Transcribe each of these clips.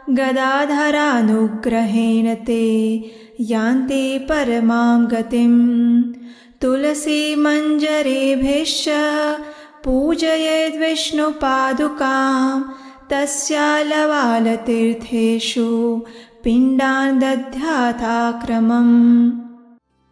गदाधरानुग्रहेण ते यान्ति परमां गतिम्। तुलसी मञ्जरीभिश्च पूजयेद् विष्णुपादुकां तस्यालवालतीर्थेषु पिण्डान् दध्याथाक्रमम्।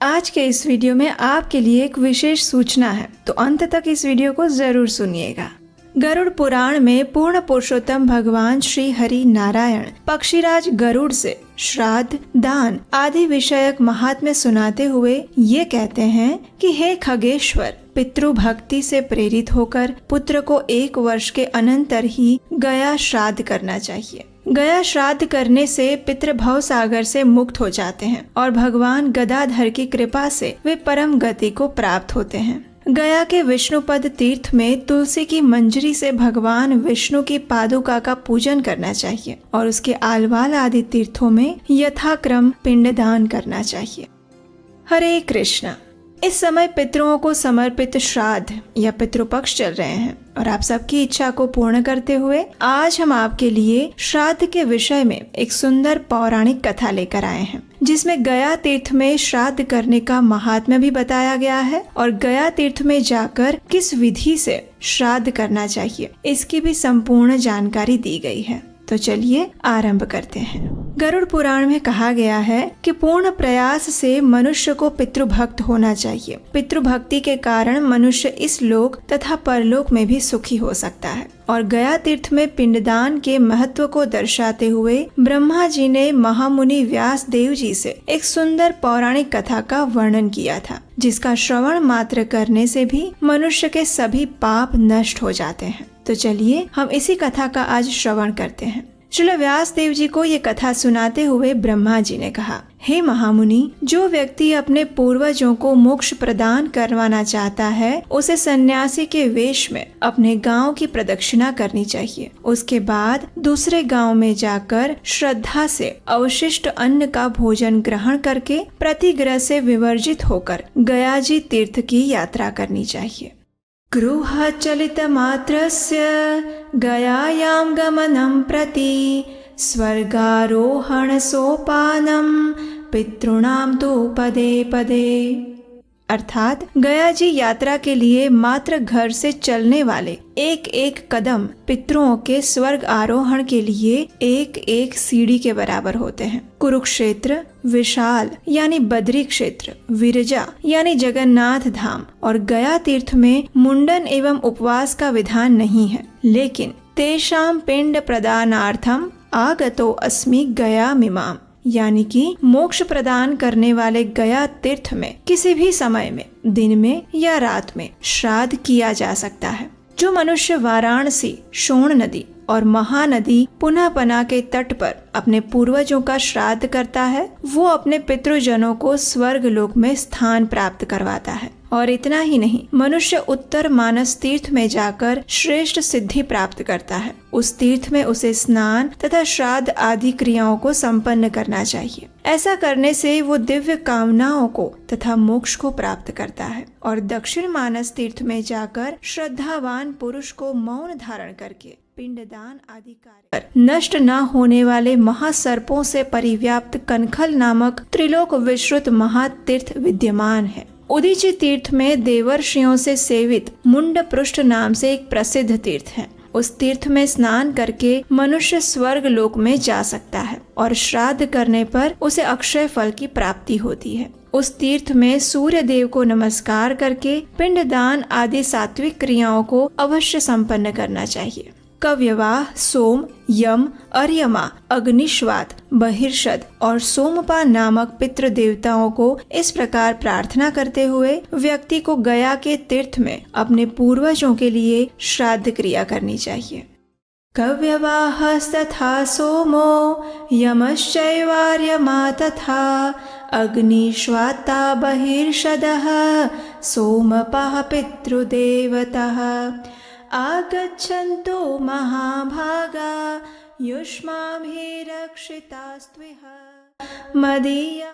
आज के इस वीडियो में आपके लिए एक विशेष सूचना है, तो अंत तक इस वीडियो को जरूर सुनिएगा। गरुड़ पुराण में पूर्ण पुरुषोत्तम भगवान श्री हरि नारायण पक्षीराज गरुड़ से श्राद्ध, दान आदि विषयक महात्म्य सुनाते हुए ये कहते हैं कि हे खगेश्वर, पितृभक्ति से प्रेरित होकर पुत्र को 1 वर्ष के अनंतर ही गया श्राद्ध करना चाहिए। गया श्राद्ध करने से पितृ भव सागर से मुक्त हो जाते हैं और भगवान गदाधर की कृपा से वे परम गति को प्राप्त होते हैं। गया के विष्णुपद तीर्थ में तुलसी की मंजरी से भगवान विष्णु की पादुका का पूजन करना चाहिए और उसके आलवाल आदि तीर्थों में यथाक्रम पिंडदान करना चाहिए। हरे कृष्णा। इस समय पितरों को समर्पित श्राद्ध या पितृपक्ष चल रहे हैं और आप सबकी इच्छा को पूर्ण करते हुए आज हम आपके लिए श्राद्ध के विषय में एक सुंदर पौराणिक कथा लेकर आए हैं, जिसमें गया तीर्थ में श्राद्ध करने का महात्म्य भी बताया गया है और गया तीर्थ में जाकर किस विधि से श्राद्ध करना चाहिए इसकी भी संपूर्ण जानकारी दी गई है। तो चलिए आरंभ करते हैं। गरुड़ पुराण में कहा गया है कि पूर्ण प्रयास से मनुष्य को पितृभक्त होना चाहिए। पितृभक्ति के कारण मनुष्य इस लोक तथा परलोक में भी सुखी हो सकता है। और गया तीर्थ में पिंडदान के महत्व को दर्शाते हुए ब्रह्मा जी ने महामुनि व्यास देव जी से एक सुंदर पौराणिक कथा का वर्णन किया था, जिसका श्रवण मात्र करने से भी मनुष्य के सभी पाप नष्ट हो जाते हैं। तो चलिए हम इसी कथा का आज श्रवण करते हैं। श्री व्यास देव जी को ये कथा सुनाते हुए ब्रह्मा जी ने कहा, हे महामुनि, जो व्यक्ति अपने पूर्वजों को मोक्ष प्रदान करवाना चाहता है उसे सन्यासी के वेश में अपने गांव की प्रदक्षिणा करनी चाहिए। उसके बाद दूसरे गांव में जाकर श्रद्धा से अवशिष्ट अन्न का भोजन ग्रहण करके प्रतिग्रह से विवर्जित होकर गयाजी तीर्थ की यात्रा करनी चाहिए। गृह चलित मात्रस्य गयायां गमनं प्रति स्वर्गारोहण सोपानं पितॄणां तु पदे पदे। अर्थात गया जी यात्रा के लिए मात्र घर से चलने वाले एक एक कदम पितरों के स्वर्ग आरोहण के लिए एक एक सीढ़ी के बराबर होते हैं। कुरुक्षेत्र, विशाल यानी बद्री क्षेत्र, विरजा यानी जगन्नाथ धाम और गया तीर्थ में मुंडन एवं उपवास का विधान नहीं है, लेकिन तेषां पिंड प्रदानार्थम आगतो अस्मि गया मिमाम, यानी कि मोक्ष प्रदान करने वाले गया तीर्थ में किसी भी समय में, दिन में या रात में श्राद्ध किया जा सकता है। जो मनुष्य वाराणसी, शोण नदी और महानदी पुनःपना के तट पर अपने पूर्वजों का श्राद्ध करता है, वो अपने पितृजनों को स्वर्ग लोक में स्थान प्राप्त करवाता है। और इतना ही नहीं, मनुष्य उत्तर मानस तीर्थ में जाकर श्रेष्ठ सिद्धि प्राप्त करता है। उस तीर्थ में उसे स्नान तथा श्राद्ध आदि क्रियाओं को संपन्न करना चाहिए। ऐसा करने से वो दिव्य कामनाओं को तथा मोक्ष को प्राप्त करता है। और दक्षिण मानस तीर्थ में जाकर श्रद्धावान पुरुष को मौन धारण करके पिंडदान आदि कार्य कर नष्ट न होने वाले महासर्पों से परिव्याप्त कनखल नामक त्रिलोक विश्रुत महातीर्थ विद्यमान है। उदीची तीर्थ में देवर्षियों से सेवित मुंड पृष्ठ नाम से एक प्रसिद्ध तीर्थ है। उस तीर्थ में स्नान करके मनुष्य स्वर्ग लोक में जा सकता है और श्राद्ध करने पर उसे अक्षय फल की प्राप्ति होती है। उस तीर्थ में सूर्य देव को नमस्कार करके पिंडदान आदि सात्विक क्रियाओं को अवश्य संपन्न करना चाहिए। कव्यवाह, सोम, यम, अर्यमा, अग्निश्वात, बहिर्षद और सोमपा नामक पितृ देवताओं को इस प्रकार प्रार्थना करते हुए व्यक्ति को गया के तीर्थ में अपने पूर्वजों के लिए श्राद्ध क्रिया करनी चाहिए। कव्यवाहस्तथा सोमो यमश्चैवार्यमा तथा अग्निश्वाता बहिर्षदः सोमपः पितृदेवतः आगच्छन्तु महाभागा युष्माभिः रक्षितास्त्विह मदीय